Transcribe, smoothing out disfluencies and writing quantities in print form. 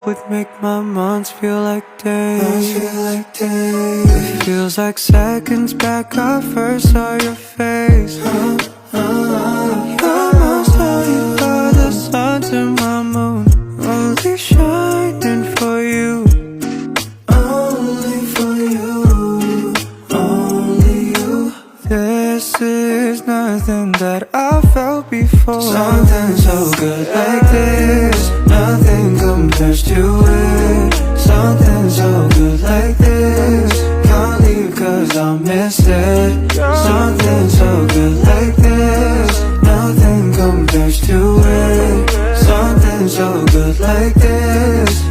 would make my months feel like days. It feels like seconds back I first saw your face. You're most holy by the suns and my moon, only shining for you. Only for you, only you. This is nothing that I felt before. Something so good like this, nothing compares to it. Something so good like this, can't leave cause I'll miss it. Something so good like this, nothing compares to it. Something so good like this.